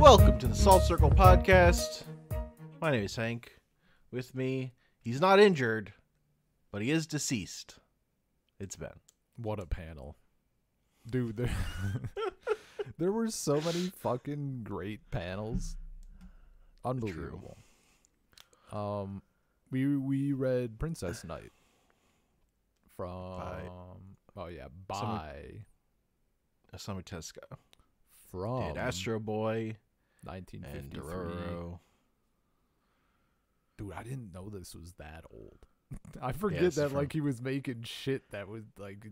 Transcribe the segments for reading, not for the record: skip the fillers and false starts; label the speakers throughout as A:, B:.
A: Welcome to the Salt Circle Podcast. My name is Hank. With me, he's not injured, but he is deceased. It's Ben.
B: What a panel. Dude, there were so many fucking great panels. Unbelievable. We read Princess Knight from
A: Osamu Tezuka.
B: From
A: Did Astro Boy
B: 1953.
A: and Dororo.
B: Dude, I didn't know this was that old. I forget that like he was making shit that was like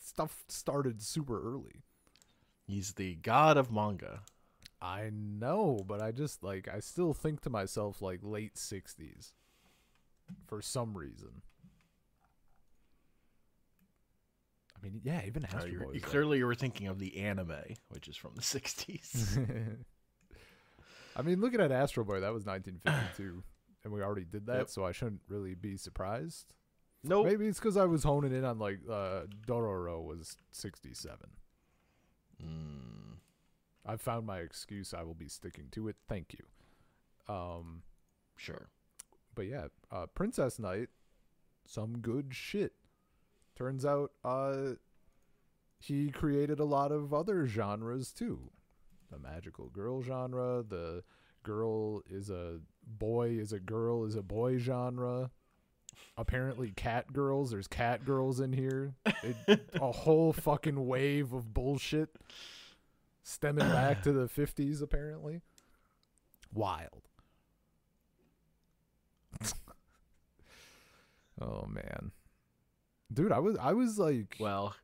B: stuff started super early.
A: He's the god of manga.
B: I know, but I still think to myself like late 60s for some reason. I mean, yeah, even Astro Boy.
A: Clearly you were thinking of the anime, which is from the 60s.
B: I mean, looking at Astro Boy, that was 1952, and we already did that, so I shouldn't really be surprised.
A: Nope.
B: Maybe it's because I was honing in on like Dororo was 67. I've found my excuse. I will be sticking to it. Thank you.
A: Sure.
B: But yeah, Princess Knight, some good shit. Turns out he created a lot of other genres too. The magical girl genre, the girl is a boy is a girl is a boy genre. Apparently cat girls, there's cat girls in here. A whole fucking wave of bullshit stemming back to the 50s apparently. Wild. Oh man. Dude, I was like,
A: well,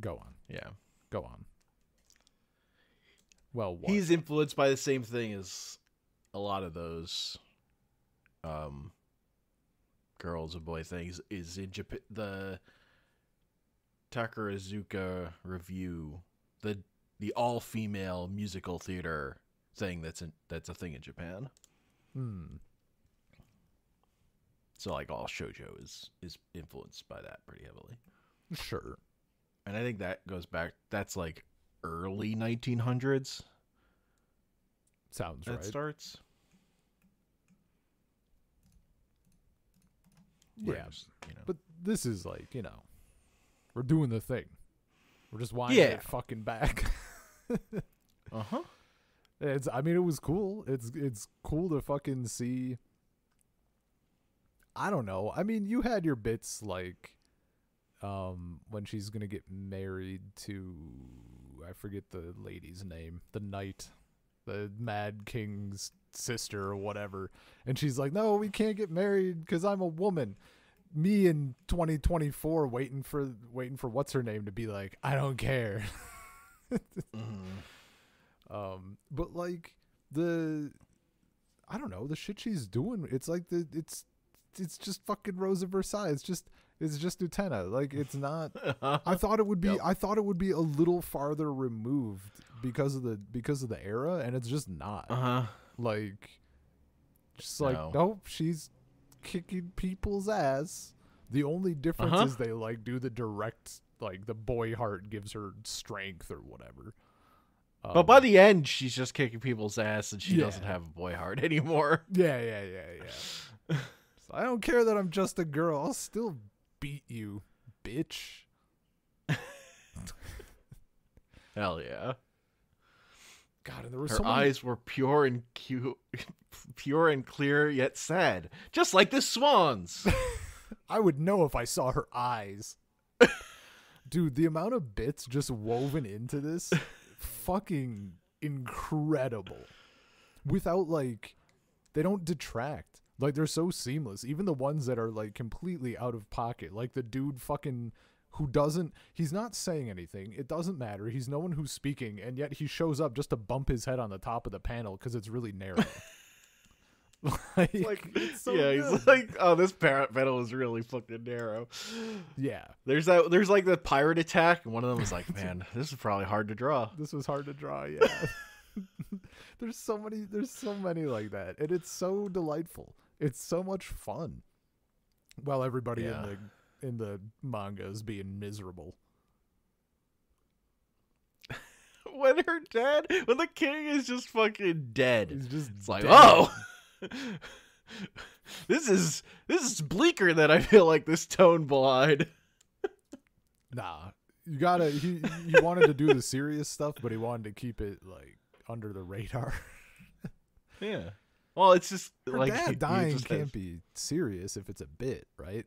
B: go on.
A: Yeah.
B: Go on. Well, what?
A: He's influenced by the same thing as a lot of those girls and boy things is in Japan. The Takarazuka Review, the all-female musical theater thing that's a thing in Japan. So like all shoujo is influenced by that pretty heavily.
B: Sure.
A: And I think that goes back, that's like early 1900s.
B: Sounds
A: right.
B: That
A: Starts.
B: Yeah. But this is like, we're doing the thing. We're just winding it fucking back.
A: Uh-huh.
B: It was cool. It's cool to fucking see. I don't know. I mean, you had your bits like when she's going to get married to, I forget the lady's name, the knight, the Mad King's sister or whatever. And she's like, no, we can't get married because I'm a woman. Me in 2024 waiting for what's her name to be like, I don't care. But like I don't know, the shit she's doing, it's like it's just fucking Rosa Versailles. It's just Utena. Like it's not. I thought it would be. Yep. I thought it would be a little farther removed because of the era, and it's just not. Like, just like nope. She's kicking people's ass. The only difference is they like do the direct, like the boy heart gives her strength or whatever.
A: But by the end, she's just kicking people's ass, and she doesn't have a boy heart anymore.
B: Yeah. I don't care that I'm just a girl. I'll still beat you, bitch.
A: Hell yeah.
B: God, and there were
A: her eyes were pure and clear yet sad, just like the swans.
B: I would know if I saw her eyes. Dude, the amount of bits just woven into this, fucking incredible. Without like, they don't detract. Like, they're so seamless. Even the ones that are, like, completely out of pocket. Like, the dude fucking he's not saying anything. It doesn't matter. He's no one who's speaking, and yet he shows up just to bump his head on the top of the panel because it's really narrow. It's so good.
A: He's like, oh, this panel is really fucking narrow.
B: Yeah.
A: There's like the pirate attack, and one of them was like, man, this is probably hard to draw.
B: This was hard to draw, yeah. There's so many like that, and it's so delightful. It's so much fun. While everybody in the manga is being miserable.
A: when the king is just fucking dead.
B: He's just
A: It's like,
B: dead.
A: oh, this is bleaker than I feel like this tone blind.
B: Nah, you gotta. He wanted to do the serious stuff, but he wanted to keep it like under the radar.
A: Yeah. Well, it's just
B: Her
A: like
B: dad
A: he
B: dying
A: just
B: can't be serious if it's a bit, right?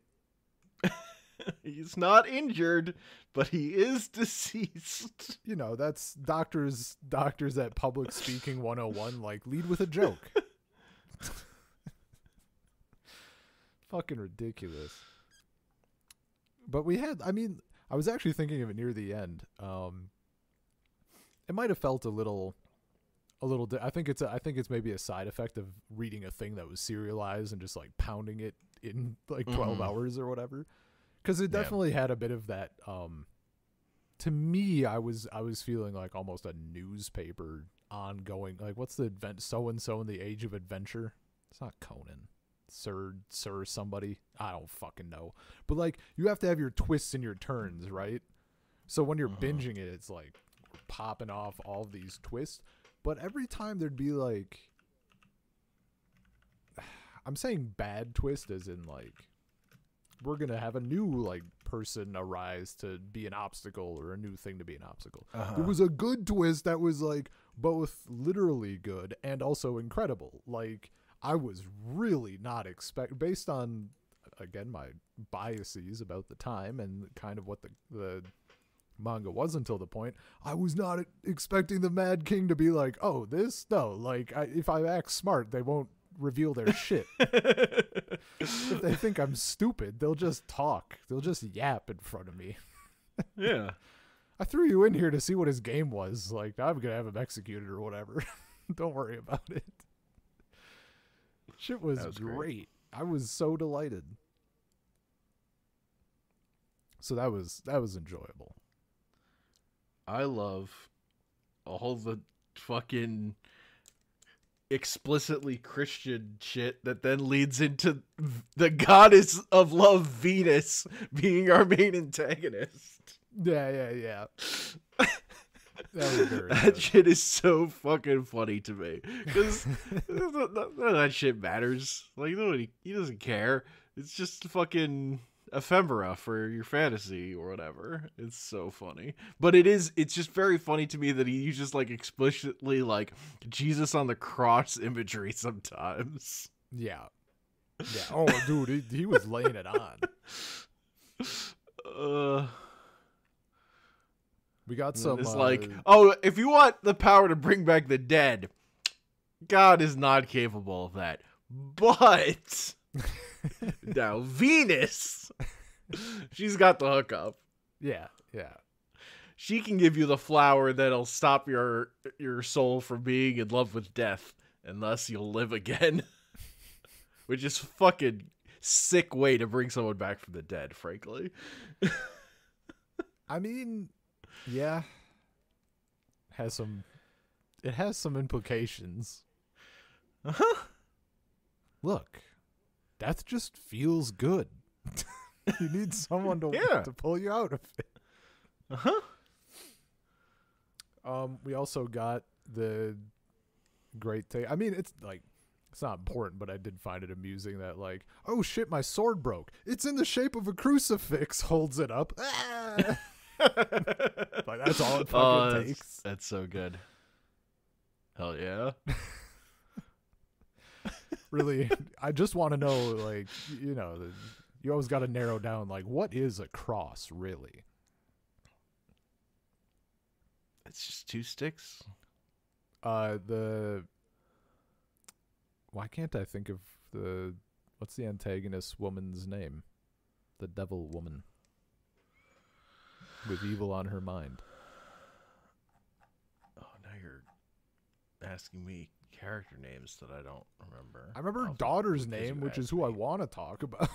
A: He's not injured, but he is deceased.
B: You know, that's doctors at Public Speaking 101, like, lead with a joke. Fucking ridiculous. But I was actually thinking of it near the end. It might have felt a little I think it's maybe a side effect of reading a thing that was serialized and just like pounding it in like 12 hours or whatever. Because it definitely had a bit of that. To me, I was feeling like almost a newspaper ongoing. Like, what's the event? So and so in the Age of Adventure. It's not Conan. Sir somebody. I don't fucking know. But like, you have to have your twists and your turns, right? So when you're binging it, it's like popping off all these twists. But every time there'd be like, I'm saying bad twist as in like, we're going to have a new like person arise to be an obstacle or a new thing to be an obstacle. It was a good twist that was like both literally good and also incredible. Like, I was really not based on, again, my biases about the time and kind of what the manga was until the point, I was not expecting the Mad King to be like, oh, this? No, like, if I act smart, they won't reveal their shit. If they think I'm stupid, they'll just talk. They'll just yap in front of me.
A: Yeah.
B: I threw you in here to see what his game was. Like, I'm going to have him executed or whatever. Don't worry about it. Shit was great. I was so delighted. So that was enjoyable.
A: I love all the fucking explicitly Christian shit that then leads into the goddess of love, Venus, being our main antagonist.
B: Yeah. That was very
A: that
B: good.
A: shit is so fucking funny to me because none of that shit matters. Like, nobody, he doesn't care. It's just fucking ephemera for your fantasy or whatever. It's so funny, but it's just very funny to me that he uses like explicitly like Jesus on the cross imagery sometimes.
B: Yeah. Oh, dude, he was laying it on. We got some.
A: It's like, oh, if you want the power to bring back the dead, God is not capable of that. But now Venus, she's got the hookup.
B: Yeah.
A: She can give you the flower that'll stop your soul from being in love with death, and thus you'll live again. Which is fucking sick way to bring someone back from the dead, frankly.
B: I mean, yeah, it has some implications. Look, death just feels good. You need someone to pull you out of it. We also got the great thing. I mean, it's like, it's not important, but I did find it amusing that like, oh shit, my sword broke. It's in the shape of a crucifix. Holds it up. Like, that's all it fucking takes.
A: That's so good. Hell yeah.
B: Really, I just want to know, like, you know, you always got to narrow down, like, what is a cross, really?
A: It's just two sticks.
B: Why can't I think of what's the antagonist woman's name? The devil woman. With evil on her mind.
A: Oh, now you're asking me character names that I don't remember.
B: I remember her daughter's name, which is who I want to talk about.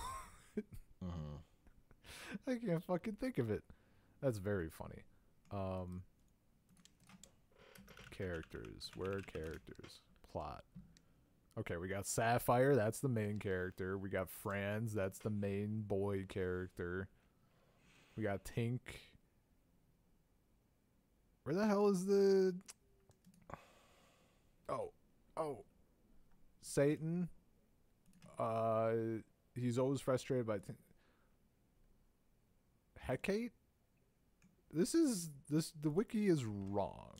B: I can't fucking think of it. That's very funny. Characters. Where are characters? Plot. Okay, we got Sapphire. That's the main character. We got Franz. That's the main boy character. We got Tink. Where the hell is the... Oh. Satan. He's always frustrated by... Hecate? The wiki is wrong.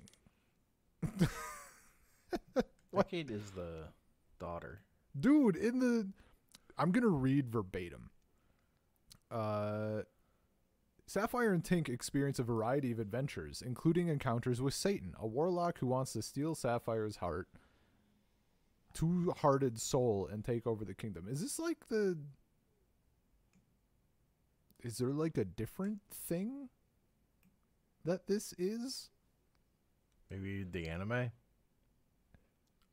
A: Hecate is the daughter.
B: Dude, I'm gonna read verbatim. Sapphire and Tink experience a variety of adventures, including encounters with Satan, a warlock who wants to steal Sapphire's heart, two-hearted soul, and take over the kingdom. Is this like the... Is there like a different thing that this is?
A: Maybe the anime?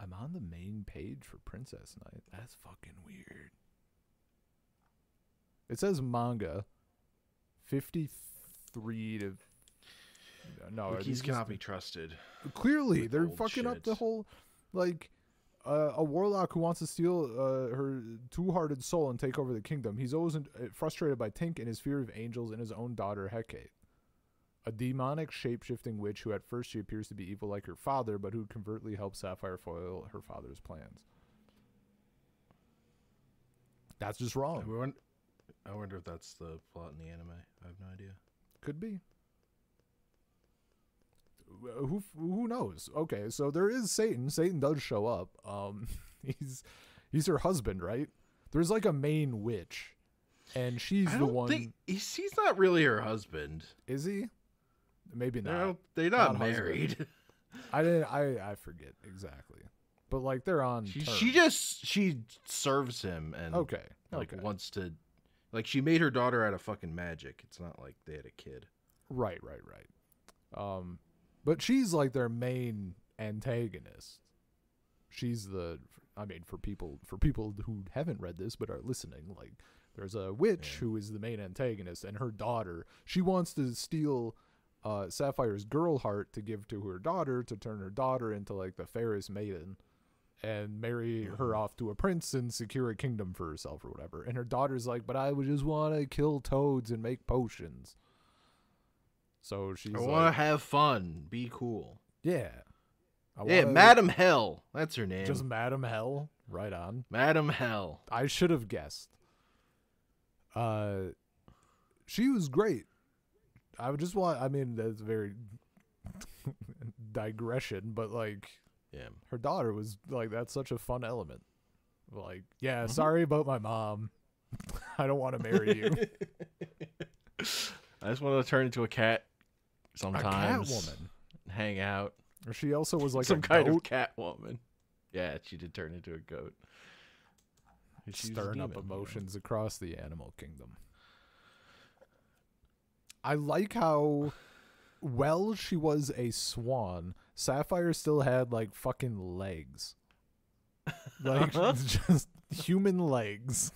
B: I'm on the main page for Princess Night. That's fucking weird. It says manga. 53 to... No,
A: Wikis cannot be trusted.
B: Clearly, they're fucking up the whole... Like, a warlock who wants to steal her two-hearted soul and take over the kingdom. He's always frustrated by Tink and his fear of angels and his own daughter, Hecate. A demonic, shape-shifting witch who at first she appears to be evil like her father, but who covertly helps Sapphire foil her father's plans. That's just wrong.
A: I wonder if that's the plot in the anime. I have no idea.
B: Could be. Who knows? Okay, so there is Satan. Satan does show up. He's her husband, right? There's like a main witch, and she's the one.
A: He's not really her husband.
B: Is he? Maybe not.
A: They're not married.
B: I forget exactly, but like they're on.
A: She serves him and wants to. Like, she made her daughter out of fucking magic. It's not like they had a kid.
B: Right. But she's like their main antagonist. She's for people who haven't read this but are listening, like there's a witch who is the main antagonist, and her daughter, she wants to steal Sapphire's girl heart to give to her daughter, to turn her daughter into like the fairest maiden and marry her off to a prince and secure a kingdom for herself or whatever. And her daughter's like, but I would just want to kill toads and make potions. So she's I
A: want to have fun. Be cool.
B: Yeah.
A: Madam Hell. That's her name.
B: Just Madam Hell? Right on.
A: Madam Hell.
B: I should have guessed. She was great. That's very digression, but like...
A: Yeah,
B: her daughter was like, that's such a fun element. Like, sorry about my mom. I don't want to marry you.
A: I just want to turn into a cat sometimes.
B: A cat woman.
A: Hang out.
B: Or she also was like
A: some kind of cat woman. Yeah, she did turn into a goat.
B: Stirring up emotions across the animal kingdom. I like how well she was a swan. Sapphire still had like fucking legs, like just human legs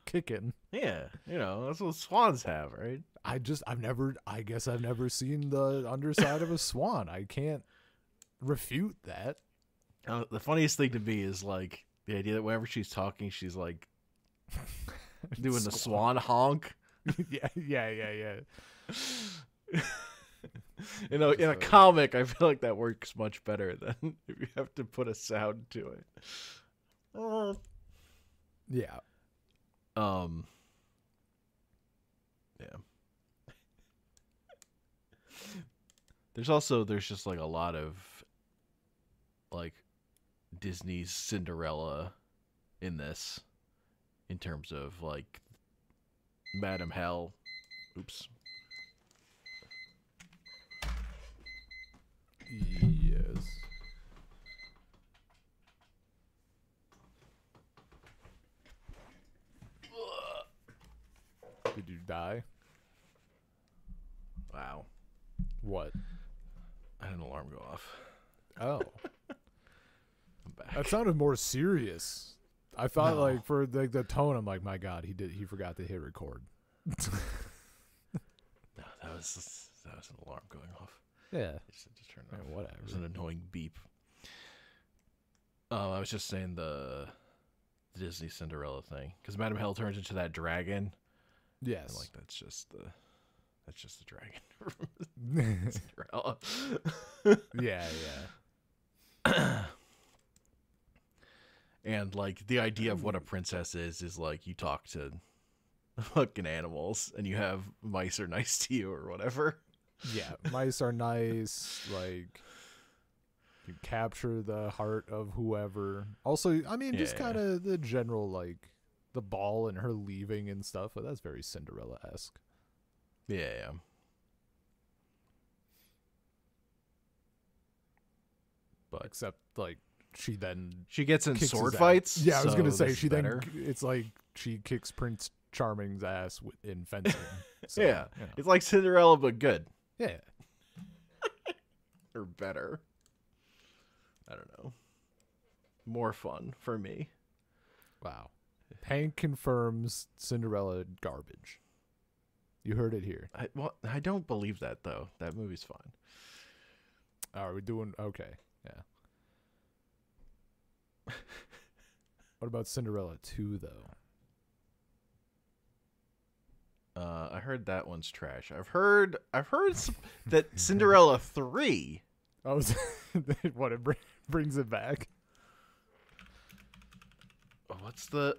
B: kicking.
A: Yeah, that's what swans have, right?
B: I guess I've never seen the underside of a swan. I can't refute that.
A: The funniest thing to me is like the idea that whenever she's talking, she's like doing the swan honk.
B: yeah.
A: In a comic, I feel like that works much better than if you have to put a sound to it.
B: Yeah.
A: Yeah. There's just like a lot of like Disney's Cinderella in this, in terms of like Madam Hell. Oops.
B: Yes. Did you die?
A: Wow.
B: What?
A: I had an alarm go off.
B: Oh.
A: I'm back.
B: That sounded more serious. I thought like for the tone, I'm like, my God, he forgot to hit record.
A: No, that was an alarm going off.
B: Yeah.
A: Just turned off.
B: Yeah, whatever.
A: It was an annoying beep. I was just saying the Disney Cinderella thing, because Madam Hell turns into that dragon.
B: Yes.
A: And like that's just the That's just the dragon. Cinderella.
B: Yeah.
A: And like the idea of what a princess is like you talk to fucking animals and you have mice are nice to you or whatever.
B: Yeah, mice are nice. Like, you capture the heart of whoever. Also, I mean, just kind of the general, like, the ball and her leaving and stuff. But that's very Cinderella-esque.
A: Yeah. But
B: except, like, she
A: gets in
B: kicks
A: sword
B: his
A: fights.
B: ass. Yeah, I was gonna
A: so
B: say
A: this
B: she
A: is better.
B: it's like she kicks Prince Charming's ass in fencing. So,
A: Yeah,
B: you know.
A: it's like Cinderella but good
B: Yeah.
A: or better. I don't know. More fun for me.
B: Wow. Hank confirms Cinderella garbage. You heard it here.
A: I don't believe that though. That movie's fine.
B: Are we doing okay? Yeah. What about Cinderella 2 though?
A: I heard that one's trash. I've heard that Cinderella 3.
B: Oh, what, it brings it back?
A: What's the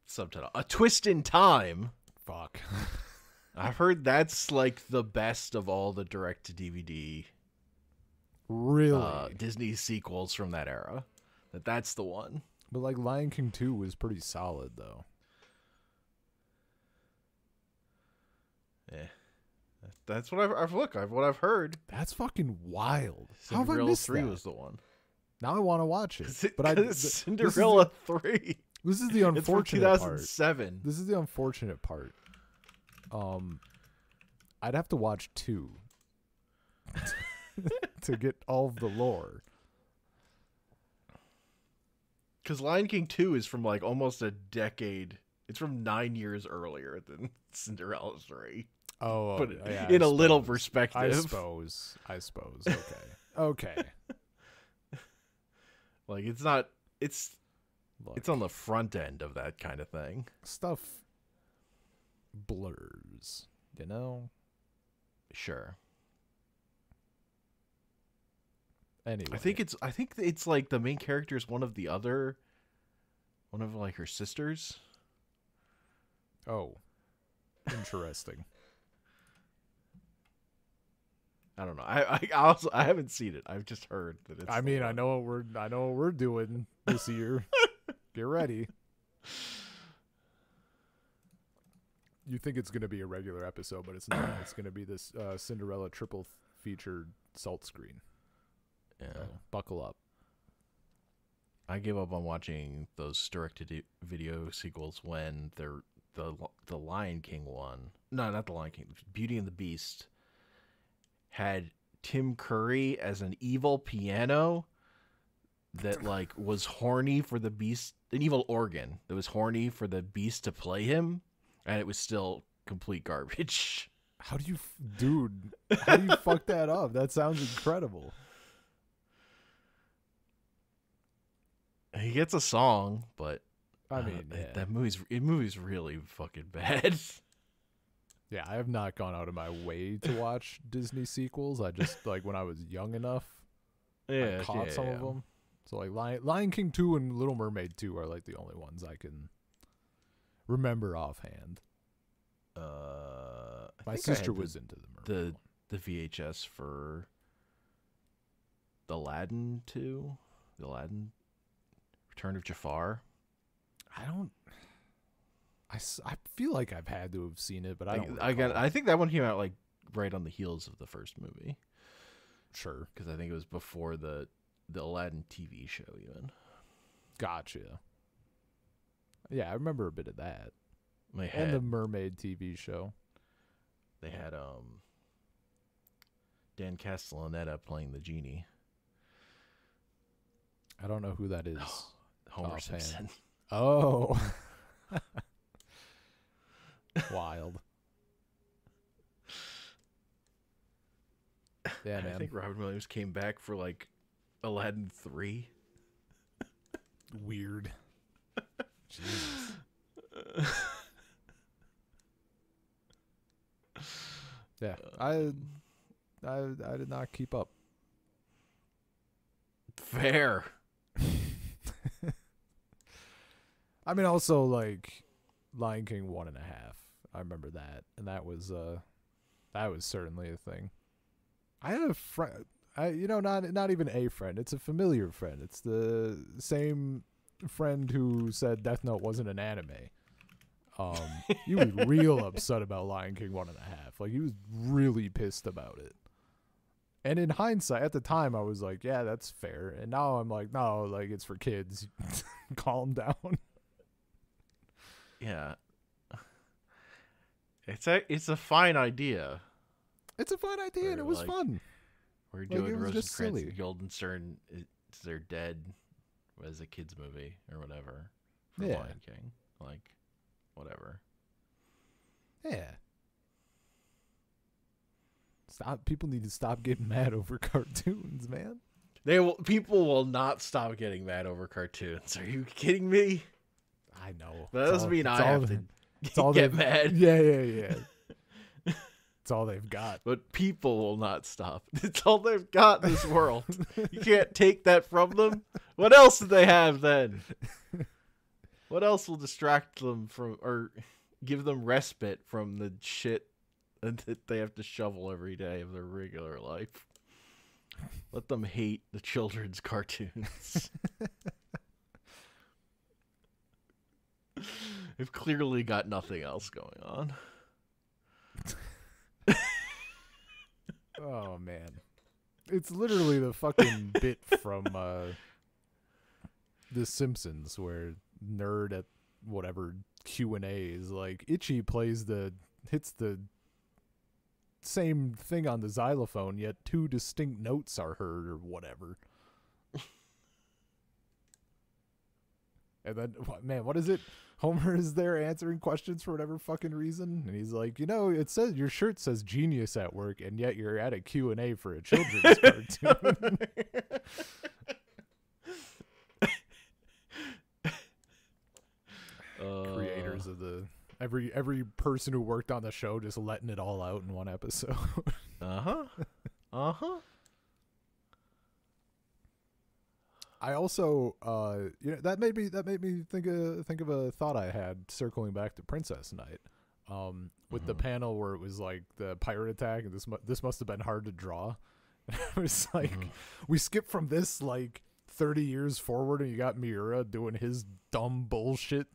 A: subtitle? A Twist in Time.
B: Fuck.
A: I've heard that's like the best of all the direct to DVD
B: Really?
A: Disney sequels from that era. That's the one.
B: But like Lion King 2 was pretty solid though.
A: Yeah. That's what I've heard.
B: That's fucking wild. How have I
A: Cinderella
B: missed
A: 3
B: that?
A: was the one.
B: Now I want to watch it. But
A: Cinderella 3.
B: This is the
A: It's from
B: unfortunate part.
A: 2007.
B: This is the unfortunate part. I'd have to watch 2 to get all of the lore.
A: Because Lion King 2 is from like almost a decade. It's from 9 years earlier than Cinderella 3.
B: Oh,
A: But
B: yeah,
A: in
B: I
A: a little
B: suppose.
A: perspective.
B: I suppose. Okay. Okay.
A: Like it's not. It's
B: Look,
A: on the front end of that kind of thing.
B: stuff blurs, you know?
A: Sure.
B: Anyway.
A: I think it's like the main character is one of like her sisters.
B: Oh. Interesting.
A: I don't know. I haven't seen it. I've just heard that it's.
B: I mean, I know what we're doing this year. Get ready. You think it's going to be a regular episode, but it's not. It's going to be this Cinderella triple featured salt screen.
A: Yeah.
B: So buckle up.
A: I gave up on watching those direct-to-video sequels when the Lion King one. No, not the Lion King. Beauty and the Beast had Tim Curry as an evil piano that like was horny for the Beast, an evil organ that was horny for the Beast to play him, and it was still complete garbage.
B: How do you fuck that up? That sounds incredible.
A: He gets a song, but
B: I mean, yeah.
A: that movie's really fucking bad.
B: Yeah, I have not gone out of my way to watch Disney sequels. I just, like, when I was young enough, I caught some of them. So, like, Lion King 2 and Little Mermaid 2 are, like, the only ones I can remember offhand. My sister was into the Mermaid
A: the VHS for the Aladdin 2, the Aladdin Return of Jafar.
B: I feel like I've had to have seen it, but I don't.
A: I think that one came out like right on the heels of the first movie.
B: Sure,
A: because I think it was before the Aladdin TV show even.
B: Gotcha. Yeah, I remember a bit of that.
A: And
B: the Mermaid TV show.
A: They had Dan Castellaneta playing the genie.
B: I don't know who that is.
A: Homer Simpson.
B: Oh. Wild. Yeah, man.
A: I think Robin Williams came back for like Aladdin 3.
B: Weird. Jesus. Yeah, I did not keep up.
A: Fair.
B: I mean, also like Lion King 1.5. I remember that, and that was certainly a thing. I had a friend, not even a friend. It's a familiar friend. It's the same friend who said Death Note wasn't an anime. He was real upset about Lion King 1.5. Like, he was really pissed about it. And in hindsight, at the time, I was like, yeah, that's fair. And now I'm like, no, like, it's for kids. Calm down.
A: Yeah. It's a fine idea.
B: It's a fine idea, and it was
A: like,
B: fun.
A: We're doing
B: just
A: Rosencrantz
B: silly.
A: and Guildenstern. They're dead as a kids movie or whatever for
B: Yeah.
A: Lion King. Like, whatever.
B: Yeah. People need to stop getting mad over cartoons, man.
A: People will not stop getting mad over cartoons. Are you kidding me?
B: I know.
A: That doesn't mean I have to get mad.
B: Yeah. It's all they've got.
A: But people will not stop. It's all they've got in this world. You can't take that from them. What else do they have then? What else will distract them from or give them respite from the shit that they have to shovel every day of their regular life? Let them hate the children's cartoons. They've clearly got nothing else going on.
B: Oh, man. It's literally the fucking bit from The Simpsons where nerd at whatever Q&A is like, Itchy hits the same thing on the xylophone, yet two distinct notes are heard or whatever. And then, man, what is it? Homer is there answering questions for whatever fucking reason, and he's like, it says your shirt says genius at work, and yet you're at a Q&A for a children's cartoon. Creators of every person who worked on the show just letting it all out in one episode. I also, that made me think of a thought I had circling back to Princess Night, with the panel where it was like the pirate attack, and this must have been hard to draw. And it was like we skip from this like 30 years forward, and you got Miura doing his dumb bullshit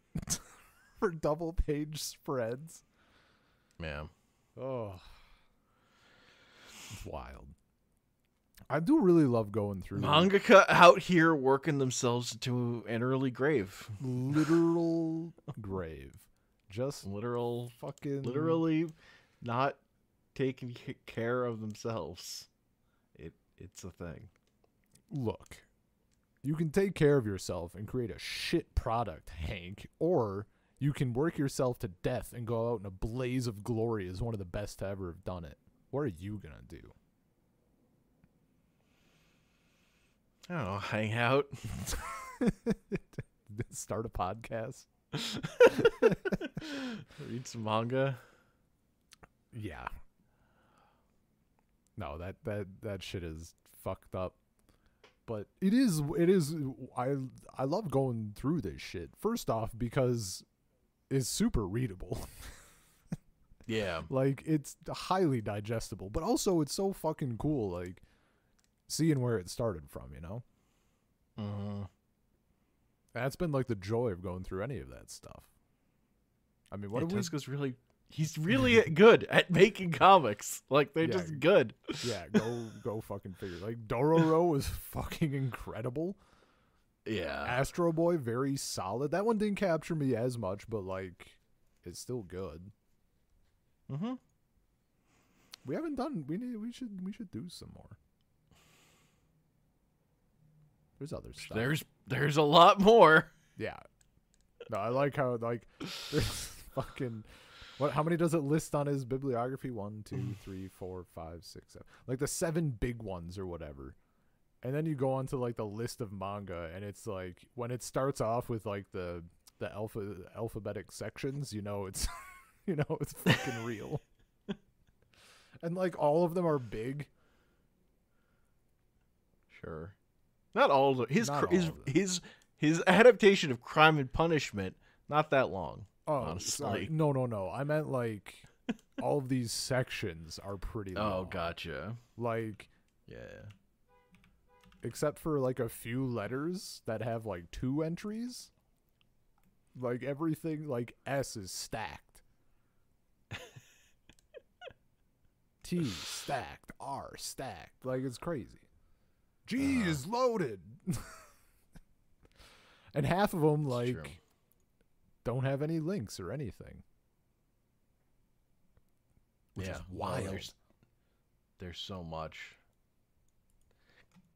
B: for double page spreads.
A: Man,
B: oh, it's wild. I do really love going through
A: mangaka out here working themselves into an early grave.
B: Literal grave. Just
A: literally not taking care of themselves. It's a thing.
B: Look, you can take care of yourself and create a shit product, Hank, or you can work yourself to death and go out in a blaze of glory as one of the best to ever have done it. What are you gonna do?
A: I don't know, hang out.
B: Start a podcast.
A: Read some manga.
B: Yeah. No, that shit is fucked up. But it is I love going through this shit. First off, because it's super readable.
A: Yeah.
B: Like, it's highly digestible, but also it's so fucking cool, like, seeing where it started from, That's been like the joy of going through any of that stuff. I mean,
A: Tezuka's he's really good at making comics. Like, they're just good.
B: Yeah, go fucking figure. Like, Dororo was fucking incredible.
A: Yeah.
B: Astro Boy, very solid. That one didn't capture me as much, but like, it's still good. We haven't done. We should do some more. There's other stuff.
A: There's a lot more.
B: Yeah. No, I like how like there's fucking how many does it list on his bibliography? 1, 2, 3, 4, 5, 6, 7. Like the 7 big ones or whatever. And then you go on to like the list of manga, and it's like when it starts off with like the alphabetic sections, it's it's fucking real. And like all of them are big.
A: Sure. Not all of
B: Not all of them.
A: his adaptation of Crime and Punishment, not that long.
B: Oh,
A: honestly.
B: sorry. No. I meant like all of these sections are pretty long.
A: Oh, gotcha.
B: Like,
A: Yeah.
B: except for like a few letters that have like 2 entries. Like everything, like S is stacked. T stacked. R stacked. Like it's crazy. G is loaded. And half of them like don't have any links or anything. Which is wild.
A: Well, there's so much.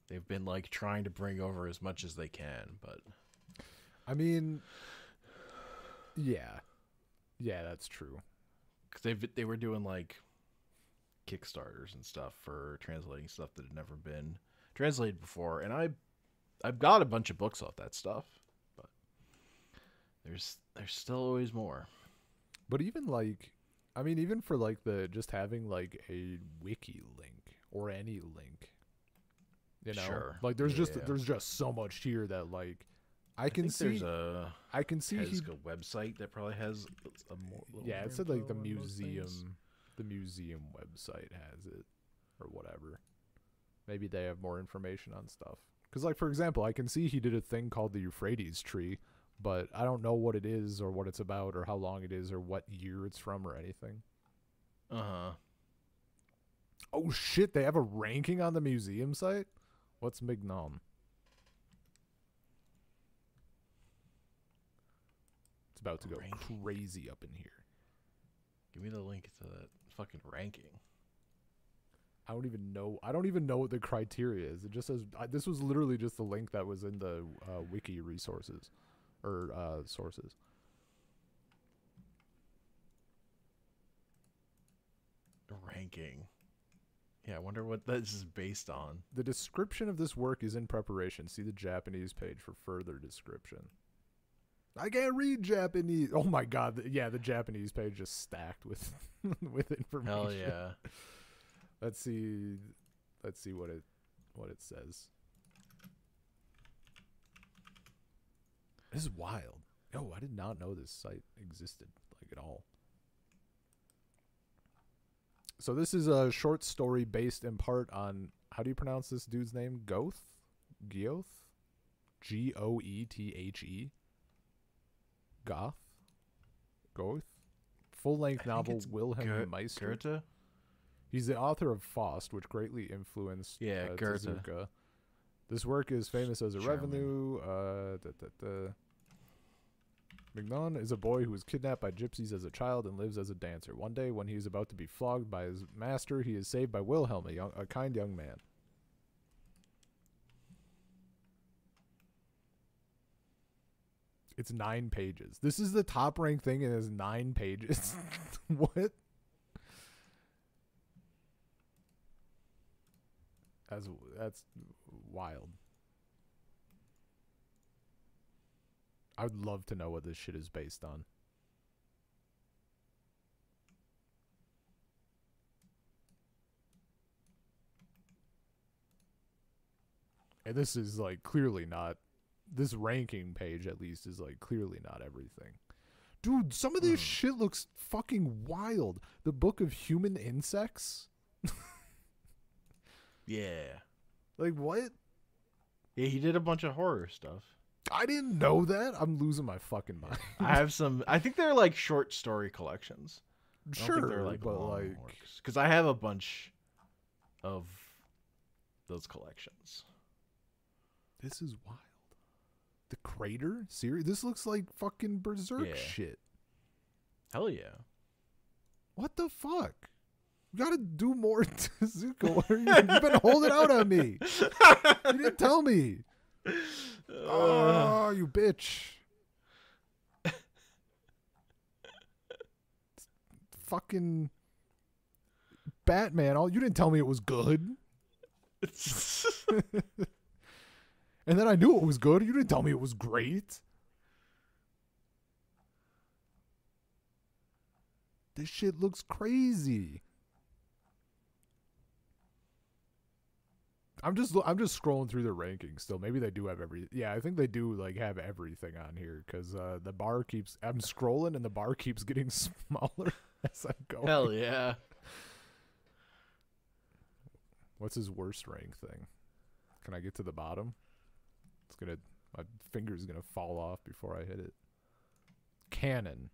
A: They've been like trying to bring over as much as they can, but
B: I mean, yeah, that's true.
A: Because they were doing like Kickstarters and stuff for translating stuff that had never been translated before, and I've got a bunch of books off that stuff, but there's still always more.
B: But even like, I mean, even for like the just having like a wiki link or any link, you know,
A: Sure.
B: like there's just so much here that like I can see.
A: There's a
B: Tezuka
A: website that probably has a more.
B: Yeah, it said
A: more
B: like the
A: info on those things.
B: museum website has it or whatever. Maybe they have more information on stuff. Because like for example, I can see he did a thing called the Euphrates tree, but I don't know what it is or what it's about or how long it is or what year it's from or anything.
A: Uh-huh.
B: Oh shit, they have a ranking on the museum site? What's Mignon? It's about to go crazy up in here.
A: Give me the link to that fucking ranking.
B: I don't even know what the criteria is. It just says this was literally just the link that was in the wiki resources or sources.
A: Ranking. Yeah, I wonder what this is based on.
B: The description of this work is in preparation. See the Japanese page for further description. I can't read Japanese. Oh my god. Yeah, the Japanese page is stacked with with information.
A: Hell yeah.
B: Let's see what it says. This is wild. Oh, I did not know this site existed like at all. So this is a short story based in part on, how do you pronounce this dude's name? Goethe? Goethe? Goethe? Goth? Goethe? Full-length novel Wilhelm Meister.
A: Goethe?
B: He's the author of Faust, which greatly influenced
A: Goethe.
B: Tezuka. This work is famous as a revenue. Mignon is a boy who was kidnapped by gypsies as a child and lives as a dancer. One day, when he is about to be flogged by his master, he is saved by Wilhelm, a kind young man. It's 9 pages. This is the top ranked thing and it's 9 pages. What? That's wild. I would love to know what this shit is based on. And this is like clearly not, this ranking page at least is like clearly not everything. Dude, some of this shit looks fucking wild. The Book of Human Insects?
A: Yeah.
B: Like what?
A: Yeah, he did a bunch of horror stuff.
B: I didn't know that. I'm losing my fucking mind.
A: I have some. I think they're like short story collections. I don't think they're
B: Sure,
A: like
B: but
A: long
B: like,
A: works. Because I have a bunch of those collections.
B: this is wild. The Crater? Serious? This looks like fucking Berserk shit.
A: Hell yeah.
B: What the fuck? You gotta do more, Tezuka. You've been holding out on me. You didn't tell me. Oh, you bitch. Fucking Batman. You didn't tell me it was good. And then I knew it was good. You didn't tell me it was great. This shit looks crazy. I'm just scrolling through the rankings still. Maybe they do have yeah, I think they do like have everything on here because the bar keeps. I'm scrolling and the bar keeps getting smaller as I'm going.
A: Hell yeah.
B: What's his worst rank thing? Can I get to the bottom? My finger's gonna fall off before I hit it. Canon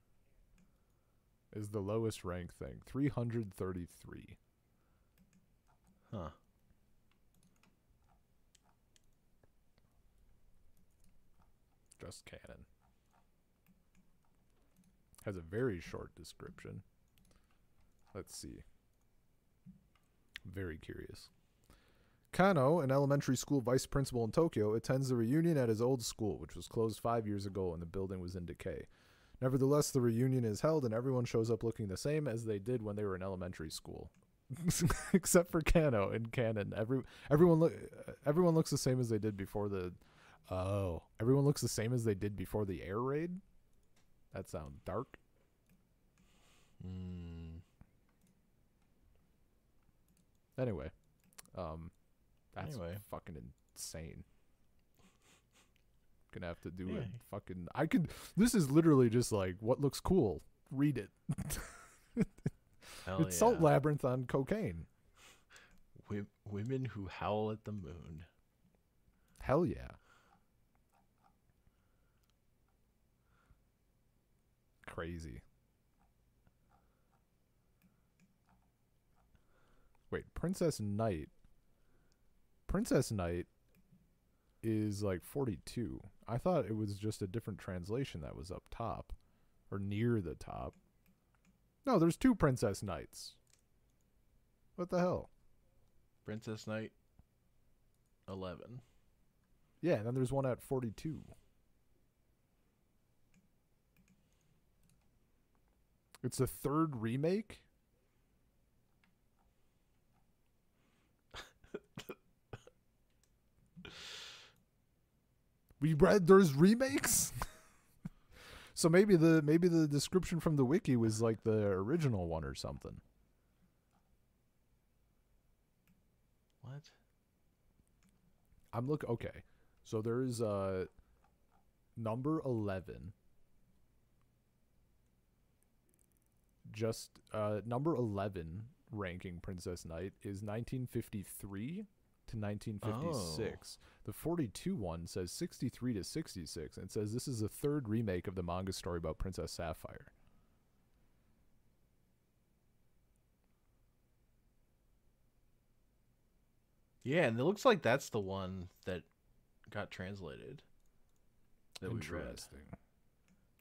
B: is the lowest rank thing. 333.
A: Huh.
B: Just canon. Has a very short description. Let's see. Very curious. Kano, an elementary school vice principal in Tokyo, attends the reunion at his old school, which was closed 5 years ago and the building was in decay. Nevertheless, the reunion is held and everyone shows up looking the same as they did when they were in elementary school. Except for Kano and Canon. Everyone looks the same as they did before the... Oh. Everyone looks the same as they did before the air raid? That sounds dark. Anyway. That's fucking insane. Gonna have to do it. Fucking... This is literally just like, what looks cool? Read it. It's Salt Labyrinth on cocaine.
A: Women who howl at the moon.
B: Hell yeah. Crazy. Wait, Princess Knight. Princess Knight is like 42. I thought it was just a different translation that was up top. Or near the top. No, there's 2 Princess Knights. What the hell?
A: Princess Knight 11.
B: Yeah, and then there's one at 42. It's the 3rd remake? We read there's remakes? So maybe the description from the wiki was like the original one or something.
A: What?
B: Okay. So there's number 11. Just number 11 ranking Princess Knight is 1953 to 1956.
A: Oh.
B: The 42 one says 63 to 66 and says this is the 3rd remake of the manga story about Princess Sapphire.
A: Yeah, and it looks like that's the one that got translated. That we read.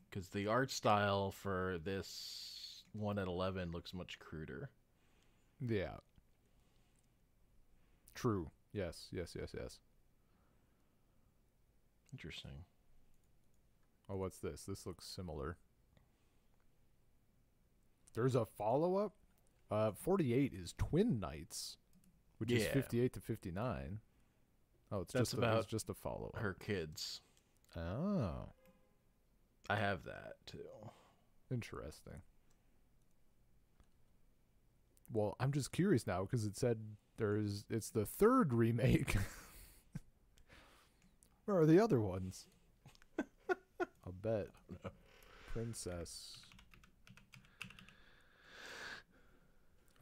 A: Because the art style for this one at 11 looks much cruder.
B: Yeah. True. Yes.
A: Interesting.
B: Oh, what's this? This looks similar. There's a follow-up. 48 is Twin Knights, which is 58 to 59. Oh, it's just a follow-up.
A: Her kids.
B: Oh.
A: I have that too.
B: Interesting. Well, I'm just curious now because it said it's the 3rd remake. Where are the other ones? I'll bet. Princess.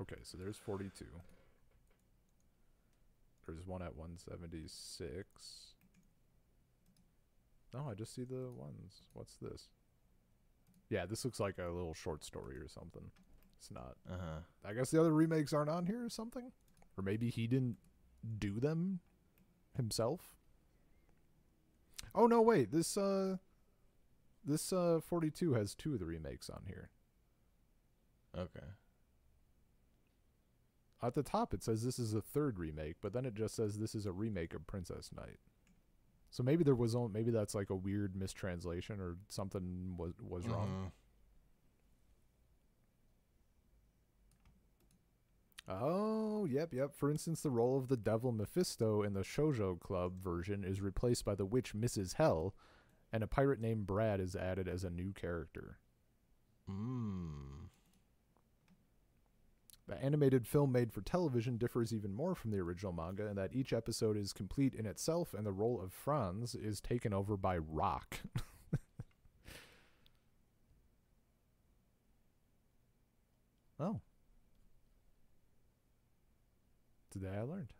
B: Okay, so there's 42. There's one at 176. No, I just see the ones. What's this? Yeah, this looks like a little short story or something. It's not. I guess the other remakes aren't on here or something? Or maybe he didn't do them himself? Oh, no, wait. This 42 has 2 of the remakes on here.
A: Okay.
B: At the top, it says this is a 3rd remake, but then it just says this is a remake of Princess Knight. So maybe maybe that's like a weird mistranslation or something was wrong. Oh, yep. For instance, the role of the devil Mephisto in the Shoujo Club version is replaced by the witch Mrs. Hell, and a pirate named Brad is added as a new character. The animated film made for television differs even more from the original manga in that each episode is complete in itself and the role of Franz is taken over by Rock. Oh. Today I learned.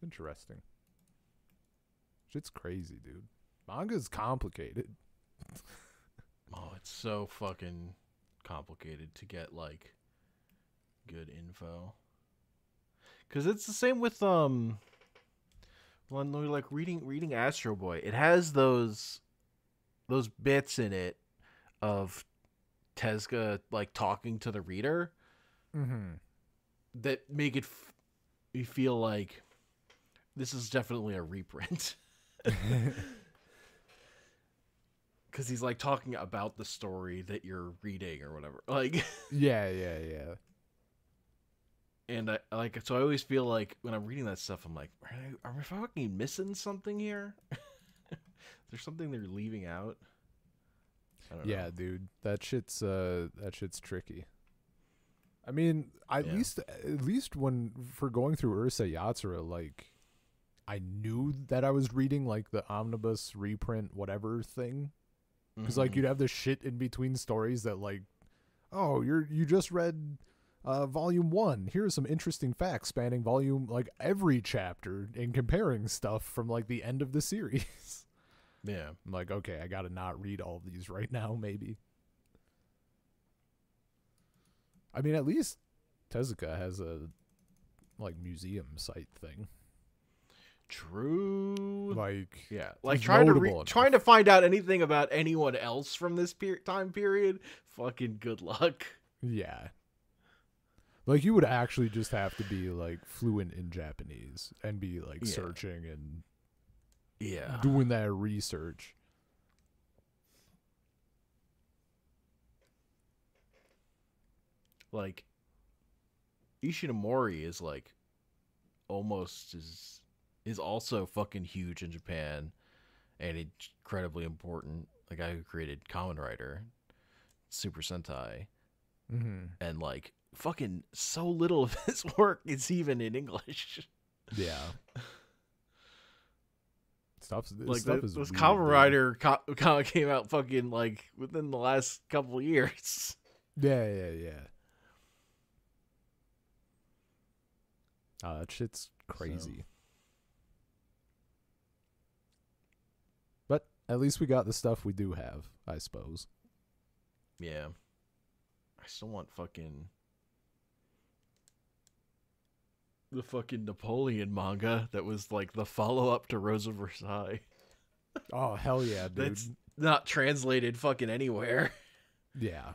B: Interesting. Shit's crazy, dude. Manga's complicated.
A: Oh, it's so fucking complicated to get like good info. Cause it's the same with when we're like reading Astro Boy. It has those bits in it of Tezuka like talking to the reader that make it you feel like this is definitely a reprint. Because he's like talking about the story that you're reading or whatever. Like,
B: yeah.
A: And I like, so I always feel like when I'm reading that stuff, I'm like, are we fucking missing something here? Is there something they're leaving out? I don't know.
B: Dude, that shit's tricky. I mean, at least when for going through Ursa Yatsura, like, I knew that I was reading like the omnibus reprint whatever thing, because like you'd have this shit in between stories that like, oh, you just read volume 1. Here are some interesting facts spanning volume like every chapter and comparing stuff from like the end of the series.
A: Yeah,
B: I'm like, okay, I gotta not read all these right now, maybe. I mean, at least Tezuka has a like museum site thing.
A: True.
B: Like,
A: yeah, like trying to find out anything about anyone else from this time period. Fucking good luck.
B: Yeah. Like, you would actually just have to be like fluent in Japanese and be like searching and doing that research.
A: Like, Ishinomori is like almost is also fucking huge in Japan and incredibly important. The guy who created Kamen Rider, Super Sentai, and like fucking so little of his work is even in English.
B: Yeah. Stuff is
A: this
B: weird,
A: Kamen Rider comic came out fucking like within the last couple of years.
B: Yeah. That shit's crazy. So. But at least we got the stuff we do have, I suppose.
A: Yeah. I still want the fucking Napoleon manga that was like the follow-up to Rose of Versailles.
B: Oh, hell yeah, dude.
A: That's not translated fucking anywhere.
B: Yeah.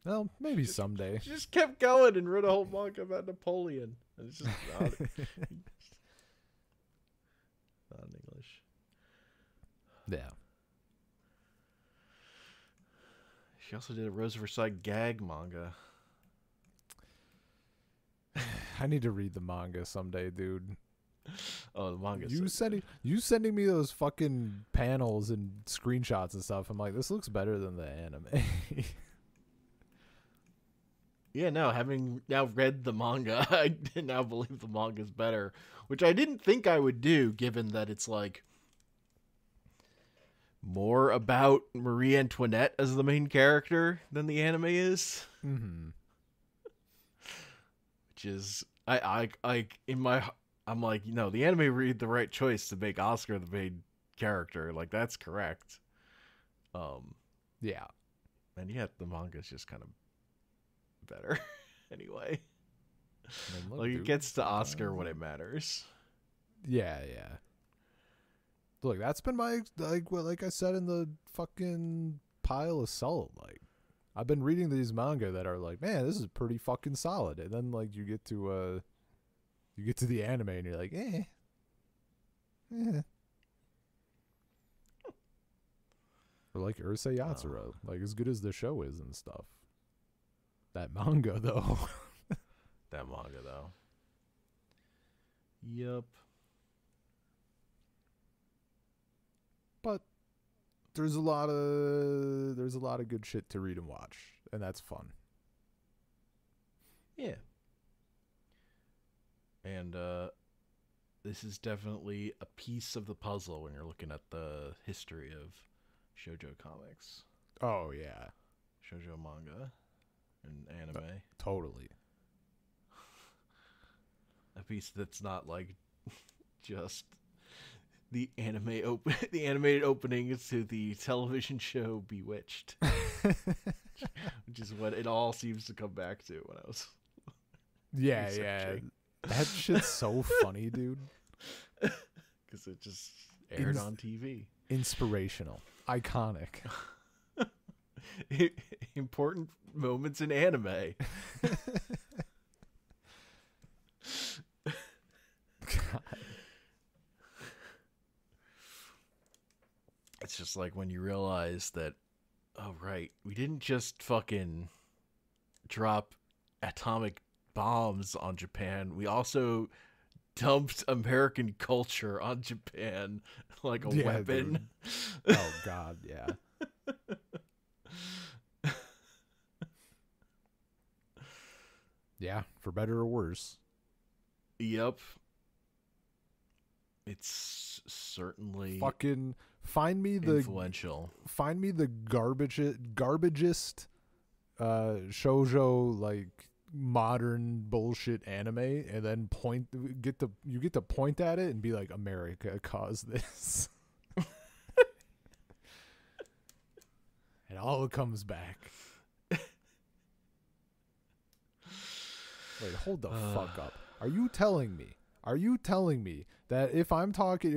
B: Well, maybe someday.
A: She just kept going and wrote a whole manga about Napoleon. And it's just not in English.
B: Yeah.
A: She also did a Rose of Versailles gag manga.
B: I need to read the manga someday, dude.
A: Oh, the manga.
B: You sending me those fucking panels and screenshots and stuff. I'm like, this looks better than the anime.
A: Yeah, no, having now read the manga, I now believe the manga's better, which I didn't think I would do, given that it's like more about Marie Antoinette as the main character than the anime is. Which is, I'm like, the anime made the right choice to make Oscar the main character. Like, that's correct.
B: Yeah.
A: And yet the manga's just kind of better anyway. Look, like, it gets to Oscar when it matters.
B: Yeah. Look, that's been my like I said in the fucking pile of salt. Like, I've been reading these manga that are like, man, this is pretty fucking solid, and then like you get to the anime and you're like, Or like Ursa Yatsura, like as good as the show is and stuff. That manga though.
A: Yup.
B: But there's a lot of good shit to read and watch, and that's fun.
A: Yeah. And this is definitely a piece of the puzzle when you're looking at the history of shoujo comics.
B: Oh yeah,
A: Shoujo manga and anime.
B: totally.
A: A piece that's not like just the the animated opening to the television show Bewitched, which is what it all seems to come back to when I was
B: Yeah.
A: researching.
B: That shit's so funny, dude.
A: Because it just aired on TV.
B: Inspirational. Iconic.
A: Important moments in anime.
B: God.
A: It's just like when you realize that, oh, right, we didn't just fucking drop atomic bombs on Japan. We also dumped American culture on Japan like a weapon.
B: Dude. Oh, God, yeah. Yeah, for better or worse.
A: Yep. It's certainly
B: Fucking find me the
A: influential.
B: Find me the garbagest shoujo like modern bullshit anime, and then you get to point at it and be like, America caused this. And all comes back. Wait, hold the fuck up. Are you telling me that if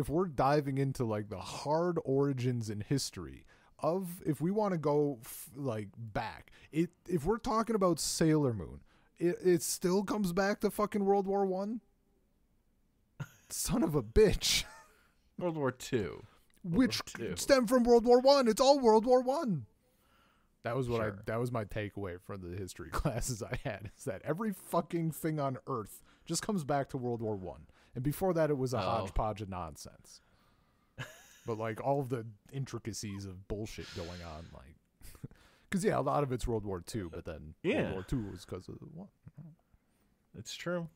B: we're diving into like the hard origins in history of, if we want to go like back, if we're talking about Sailor Moon, it still comes back to fucking World War One? Son of a bitch.
A: World War II.
B: Which stem from World War One. It's all World War One. That was what that was my takeaway from the history classes I had, is that every fucking thing on Earth just comes back to World War One. And before that, it was a hodgepodge of nonsense. But like all of the intricacies of bullshit going on, like, because a lot of it's World War II, but then World War II was because of the one.
A: It's true.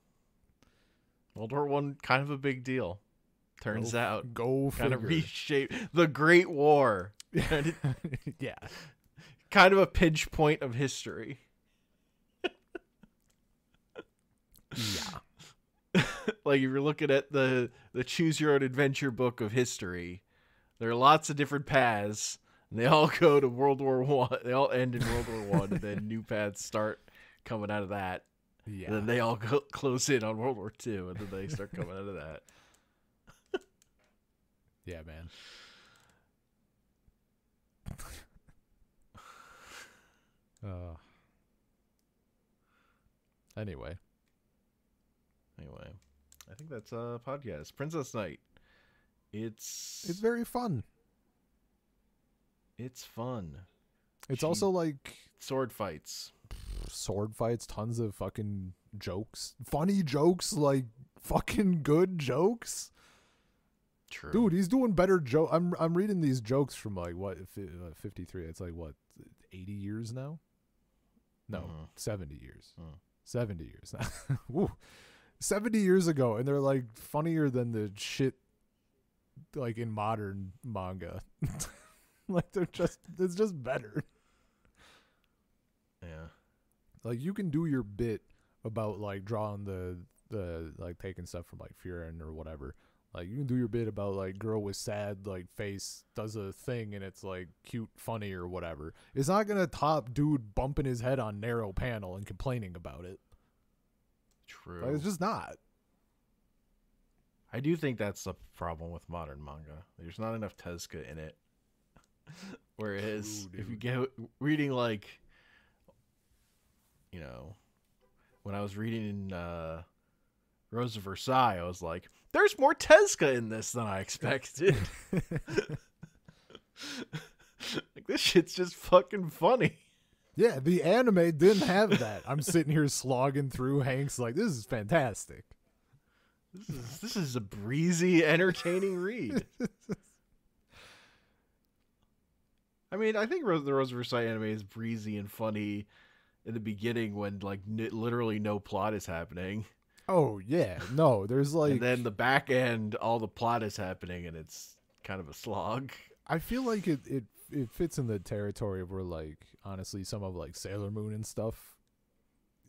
A: World War One, kind of a big deal. Turns out, kind of reshape the Great War.
B: Yeah.
A: Kind of a pinch point of history.
B: Yeah.
A: Like if you're looking at the choose your own adventure book of history, there are lots of different paths, and they all go to World War One. They all end in World War One, and then new paths start coming out of that.
B: Yeah.
A: And then they all go close in on World War II, and then they start coming out of that.
B: Yeah, man. Anyway,
A: I think that's a podcast. Princess Night. It's
B: very fun.
A: It's fun.
B: It's also like
A: sword fights,
B: tons of fucking jokes, funny jokes, like fucking good jokes.
A: True,
B: dude. He's doing better joke. I'm reading these jokes from like 53. It's like what, 80 years now? No, 70 years. 70 years now. Woo. 70 years ago, and they're like funnier than the shit like in modern manga. Like it's just better.
A: Yeah.
B: Like you can do your bit about like drawing the like taking stuff from like Furin or whatever. Like you can do your bit about like girl with sad like face does a thing and it's like cute, funny or whatever. It's not gonna top dude bumping his head on narrow panel and complaining about it.
A: True.
B: Like, it's just not.
A: I do think that's the problem with modern manga. There's not enough Tezuka in it. Whereas if you get reading like, you know, when I was reading Rose of Versailles, I was like, there's more Tezuka in this than I expected. Like, this shit's just fucking funny.
B: Yeah, the anime didn't have that. I'm sitting here slogging through Hank's like, this is fantastic.
A: This is a breezy, entertaining read. I mean, I think the Rose Versailles anime is breezy and funny in the beginning when like literally no plot is happening.
B: Oh yeah, no, there's like,
A: and then the back end, all the plot is happening, and it's kind of a slog.
B: I feel like it fits in the territory of where, like, honestly, some of like Sailor Moon and stuff,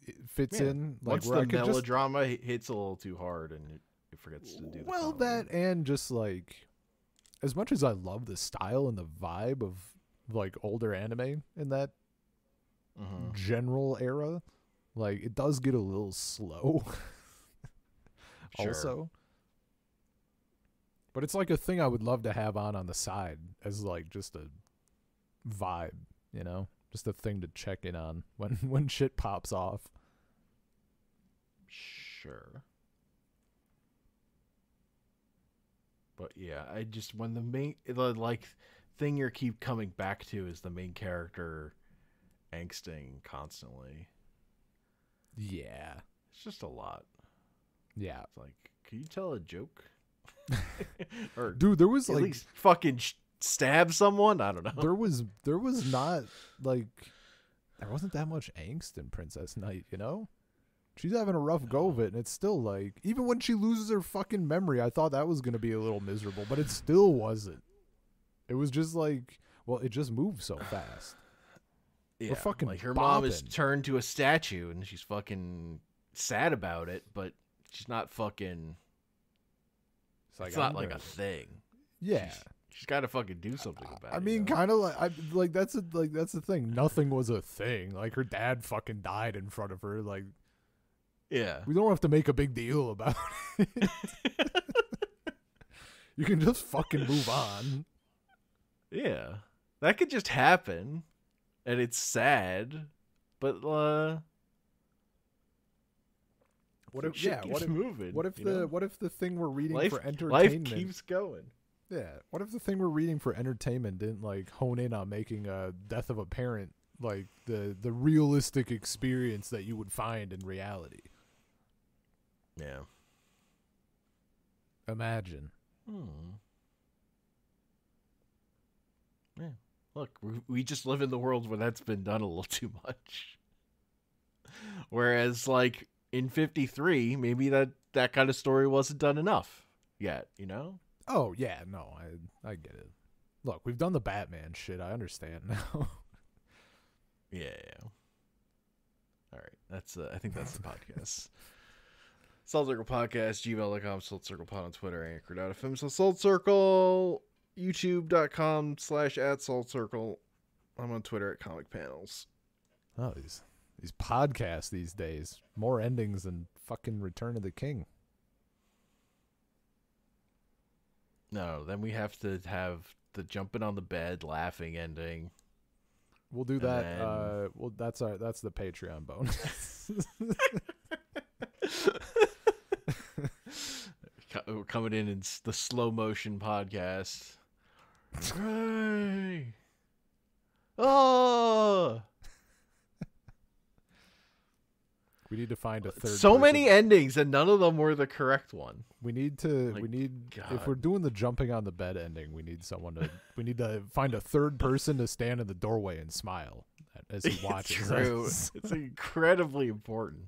B: it fits in. Like,
A: once
B: where
A: the melodrama hits a little too hard, and it forgets to do the comedy.
B: that, and just like, as much as I love the style and the vibe of like older anime in that general era, like, it does get a little slow.
A: Sure.
B: Also, but it's like a thing I would love to have on the side as like just a vibe, you know, just a thing to check in on when shit pops off.
A: Sure. But yeah, I just, when the like thing you keep coming back to is the main character angsting constantly.
B: Yeah.
A: It's just a lot.
B: Yeah.
A: It's like, can you tell a joke? Or
B: dude, there was
A: at
B: like
A: least fucking stab someone. I don't know.
B: There was not like, there wasn't that much angst in Princess Knight, you know? She's having a rough go of it, and it's still like, even when she loses her fucking memory, I thought that was going to be a little miserable, but it still wasn't. It was just like, well, it just moves so fast.
A: Yeah,
B: we're fucking
A: like her
B: bopping.
A: mom is turned to a statue, and she's fucking sad about it, but she's not fucking. It's not like a thing.
B: Yeah,
A: she's got to fucking do something about it.
B: I mean, kind of like that's the thing. Nothing was a thing. Like, her dad fucking died in front of her. Like,
A: yeah,
B: we don't have to make a big deal about it. You can just fucking move on.
A: Yeah, that could just happen, and it's sad, but
B: what if
A: moving?
B: What if the thing we're reading for entertainment?
A: Life keeps going.
B: Yeah. What if the thing we're reading for entertainment didn't like hone in on making a death of a parent like the realistic experience that you would find in reality?
A: Yeah.
B: Imagine.
A: Yeah. Look, we just live in the world where that's been done a little too much. Whereas, like, in 53, maybe that kind of story wasn't done enough yet, you know?
B: Oh, yeah, no, I get it. Look, we've done the Batman shit. I understand now.
A: Yeah. All right. I think that's the podcast. Salt Circle Podcast, gmail.com, Salt Circle Pod on Twitter, Anchor.fm, so Salt Circle, youtube.com/@Salt Circle. I'm on Twitter at Comic Panels.
B: Oh, these podcasts these days, more endings than fucking Return of the King.
A: No, then we have to have the jumping on the bed, laughing ending.
B: We'll do that. Well, that's the Patreon bonus.
A: We're coming in the slow motion podcast. Hooray! Oh!
B: We need to find a third.
A: So many endings, and none of them were the correct one.
B: We need if we're doing the jumping on the bed ending, we need to find a third person to stand in the doorway and smile as he watches.
A: It's true. It's incredibly important.